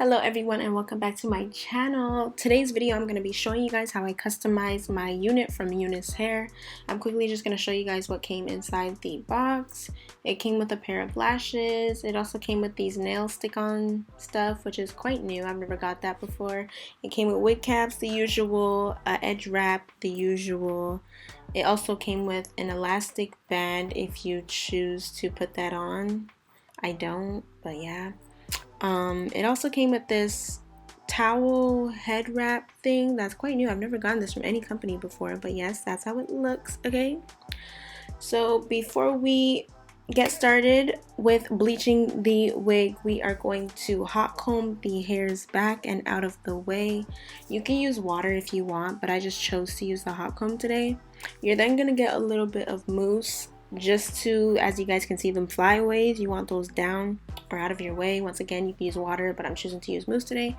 Hello everyone and welcome back to my channel. Today's video I'm going to be showing you guys how I customize my unit from UNICE Hair. I'm quickly just going to show you guys what came inside the box. It came with a pair of lashes. It also came with these nail stick-on stuff, which is quite new. I've never got that before. It came with wig caps, the usual, edge wrap, the usual. It also came with an elastic band if you choose to put that on. I don't, but yeah. It also came with this towel head wrap thing that's quite new. I've never gotten this from any company before, but yes, that's how it looks. Okay, so before we get started with bleaching the wig, we are going to hot comb the hairs back and out of the way. You can use water if you want, but I just chose to use the hot comb today. You're then gonna get a little bit of mousse just to, as you guys can see, them flyaways. You want those down or out of your way. Once again, you can use water, but I'm choosing to use mousse today.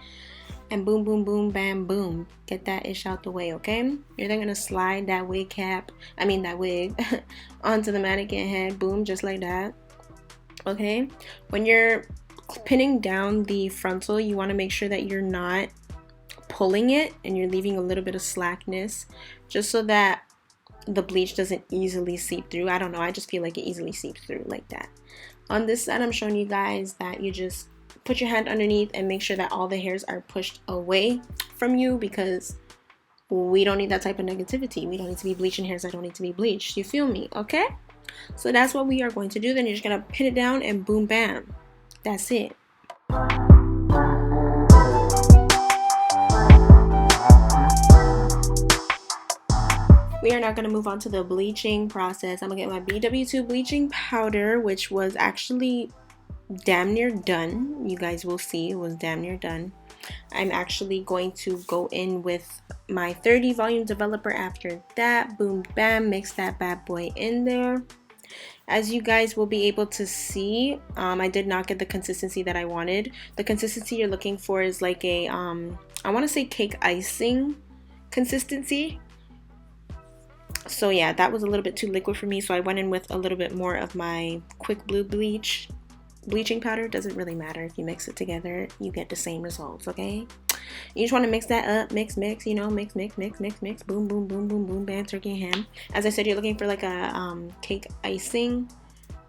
And boom, boom, boom, bam, boom. Get that ish out the way, okay? You're then gonna slide that wig onto the mannequin head, boom, just like that. Okay? When you're pinning down the frontal, you want to make sure that you're not pulling it and you're leaving a little bit of slackness, just so that the bleach doesn't easily seep through. I don't know, I just feel like it easily seeps through like that. On this side, I'm showing you guys that you just put your hand underneath and make sure that all the hairs are pushed away from you, because we don't need that type of negativity. We don't need to be bleaching hairs that don't need to be bleached. You feel me? Okay, so that's what we are going to do. Then you're just gonna pin it down and boom, bam, that's it. We are now going to move on to the bleaching process. I'm going to get my BW2 bleaching powder, which was actually damn near done. You guys will see it was damn near done. I'm actually going to go in with my 30 volume developer after that. Boom, bam, mix that bad boy in there. As you guys will be able to see, I did not get the consistency that I wanted. The consistency you're looking for is like a, I want to say cake icing consistency. So yeah, that was a little bit too liquid for me, so I went in with a little bit more of my quick blue bleaching powder. Doesn't really matter if you mix it together, you get the same results. Okay, you just want to mix that up, mix, you know, mix, boom, boom, boom, boom, boom, bam, turkey and ham. As I said, you're looking for like a cake icing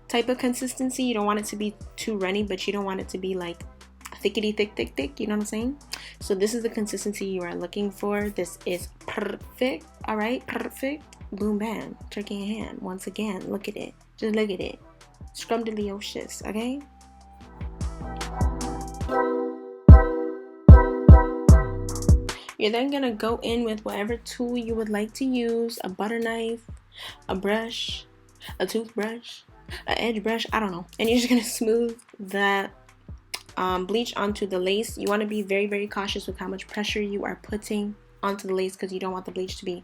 type of consistency. You don't want it to be too runny, but you don't want it to be like thickety thick, you know what I'm saying? So this is the consistency you are looking for. This is perfect. All right, perfect. Boom, bam, turkey and ham. Once again, look at it, just look at it, scrumdiddlyocious. Okay, you're then gonna go in with whatever tool you would like to use, a butter knife, a brush, a toothbrush, an edge brush, I don't know, and you're just gonna smooth that bleach onto the lace. You want to be very, very cautious with how much pressure you are putting onto the lace, because you don't want the bleach to be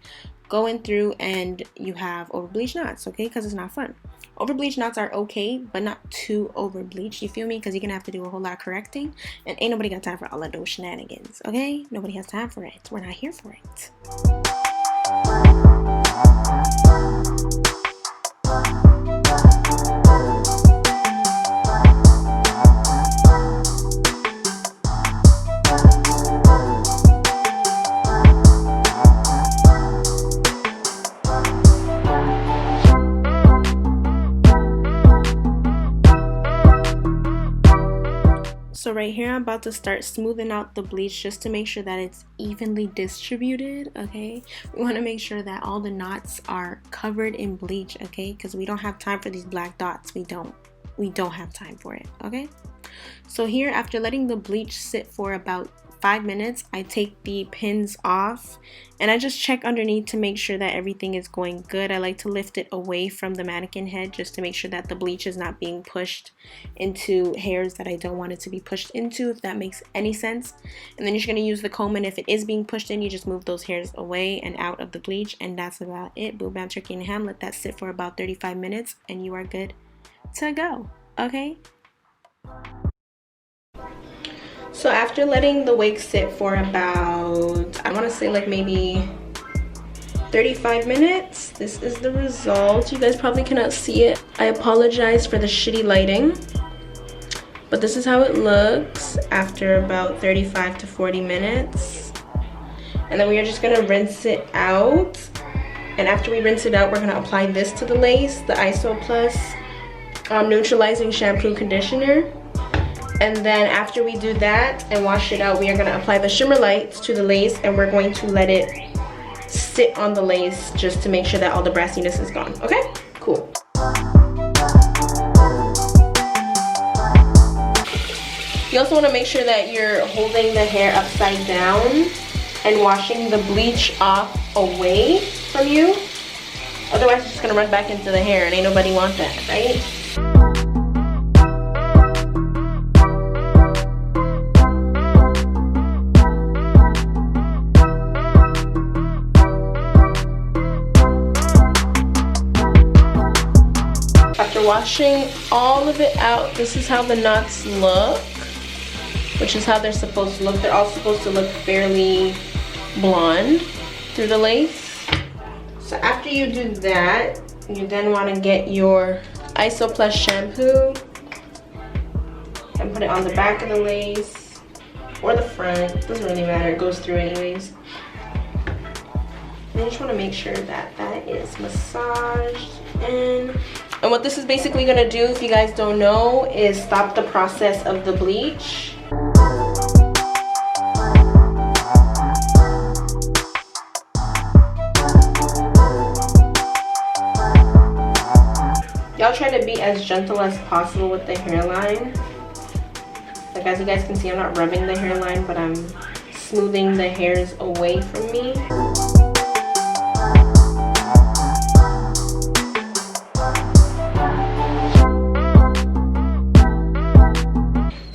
going through and you have over bleach knots, okay? Because it's not fun. Over bleach knots are okay, but not too over bleached, you feel me? Because you're gonna have to do a whole lot of correcting, and ain't nobody got time for all of those shenanigans, okay? Nobody has time for it. We're not here for it. So right here, I'm about to start smoothing out the bleach just to make sure that it's evenly distributed, okay? We want to make sure that all the knots are covered in bleach, okay? Because we don't have time for these black dots. We don't have time for it, okay? So here, after letting the bleach sit for about 5 minutes, I take the pins off and I just check underneath to make sure that everything is going good. I like to lift it away from the mannequin head just to make sure that the bleach is not being pushed into hairs that I don't want it to be pushed into, if that makes any sense. And then you're just going to use the comb, and if it is being pushed in, you just move those hairs away and out of the bleach, and that's about it. Boom, bam, turkey and ham. Let that sit for about 35 minutes and you are good to go, okay? So after letting the wig sit for about, I want to say like maybe 35 minutes, this is the result. You guys probably cannot see it. I apologize for the shitty lighting. But this is how it looks after about 35 to 40 minutes. And then we are just gonna rinse it out. And after we rinse it out, we're gonna apply this to the lace, the Iso Plus neutralizing shampoo conditioner. And then after we do that and wash it out, we are gonna apply the shimmer lights to the lace, and we're going to let it sit on the lace just to make sure that all the brassiness is gone. Okay, cool. You also want to make sure that you're holding the hair upside down and washing the bleach off away from you. Otherwise, it's just gonna run back into the hair, and ain't nobody want that, right? After washing all of it out, this is how the knots look, which is how they're supposed to look. They're all supposed to look fairly blonde through the lace. So after you do that, you then want to get your Iso Plus shampoo and put it on the back of the lace or the front. Doesn't really matter, it goes through anyways. And you just want to make sure that that is massaged in. And what this is basically going to do, if you guys don't know, is stop the process of the bleach. Y'all try to be as gentle as possible with the hairline. Like, as you guys can see, I'm not rubbing the hairline, but I'm smoothing the hairs away from me.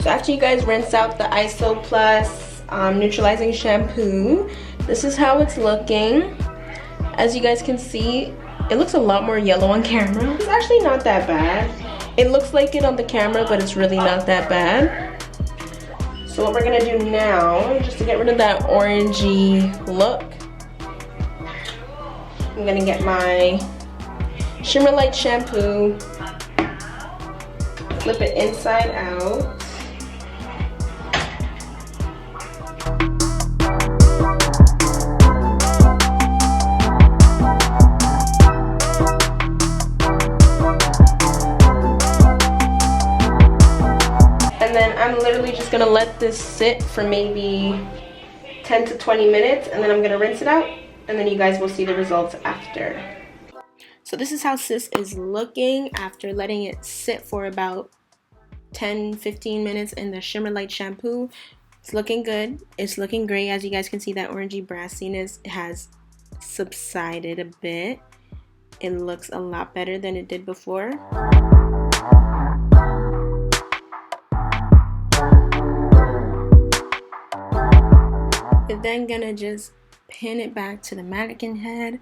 So after you guys rinse out the Iso Plus neutralizing shampoo, this is how it's looking. As you guys can see, it looks a lot more yellow on camera. It's actually not that bad. It looks like it on the camera, but it's really not that bad. So what we're gonna do now, just to get rid of that orangey look, I'm gonna get my Shimmer Light shampoo, flip it inside out. And then I'm literally just gonna let this sit for maybe 10 to 20 minutes, and then I'm gonna rinse it out, and then you guys will see the results after. So this is how sis is looking after letting it sit for about 10-15 minutes in the Shimmer Light shampoo. It's looking good. It's looking great. As you guys can see, that orangey brassiness has subsided a bit. It looks a lot better than it did before. You're then gonna just pin it back to the mannequin head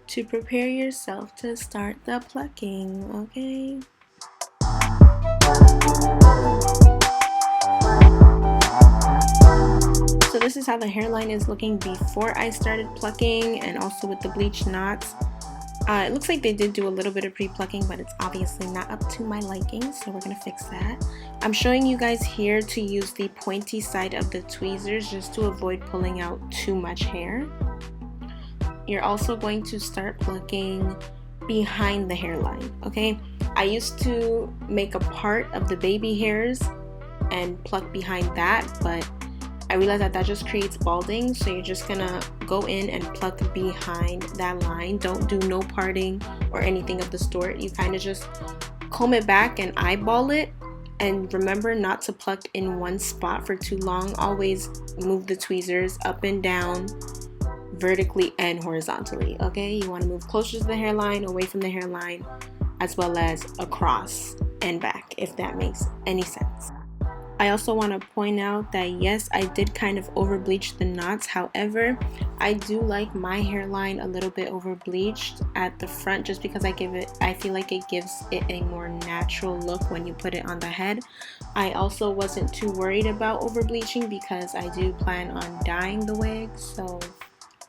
to prepare yourself to start the plucking, okay? So this is how the hairline is looking before I started plucking, and also with the bleach knots. It looks like they did do a little bit of pre-plucking, but it's obviously not up to my liking, so we're gonna fix that. I'm showing you guys here to use the pointy side of the tweezers just to avoid pulling out too much hair. You're also going to start plucking behind the hairline, okay? I used to make a part of the baby hairs and pluck behind that, but I realized that that just creates balding, so you're just gonna go in and pluck behind that line. Don't do no parting or anything of the sort. You kind of just comb it back and eyeball it, and remember not to pluck in one spot for too long. Always move the tweezers up and down, vertically and horizontally, okay? You want to move closer to the hairline, away from the hairline, as well as across and back, if that makes any sense. I also want to point out that yes, I did kind of over bleach the knots. However, I do like my hairline a little bit over bleached at the front, just because I feel like it gives it a more natural look when you put it on the head. I also wasn't too worried about over bleaching because I do plan on dyeing the wig, so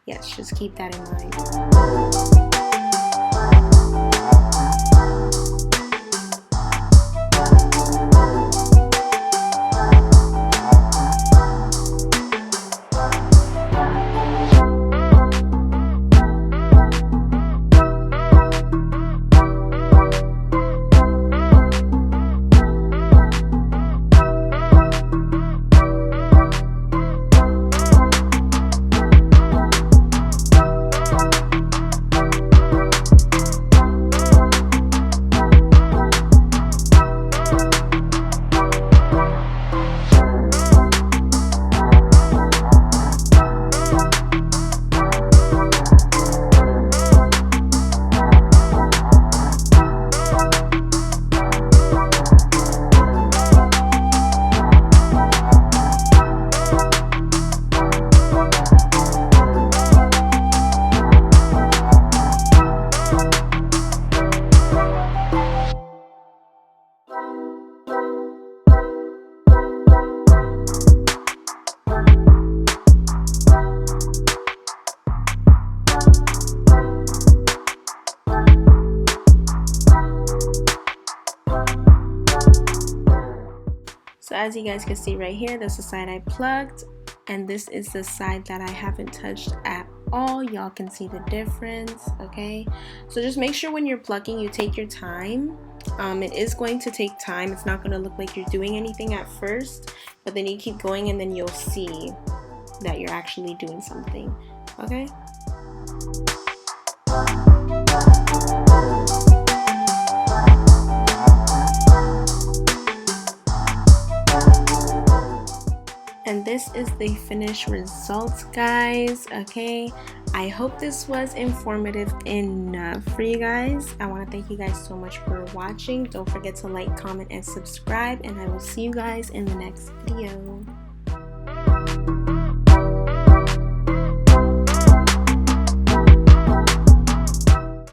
yes, just keep that in mind. as you guys can see right here, that's the side I plucked, and this is the side that I haven't touched at all. Y'all can see the difference, okay? So just make sure when you're plucking you take your time. It is going to take time. It's not going to look like you're doing anything at first, but then you keep going and then you'll see that you're actually doing something, okay? And this is the finished results, guys, okay? I hope this was informative enough for you guys. I want to thank you guys so much for watching. Don't forget to like, comment, and subscribe, and I will see you guys in the next video.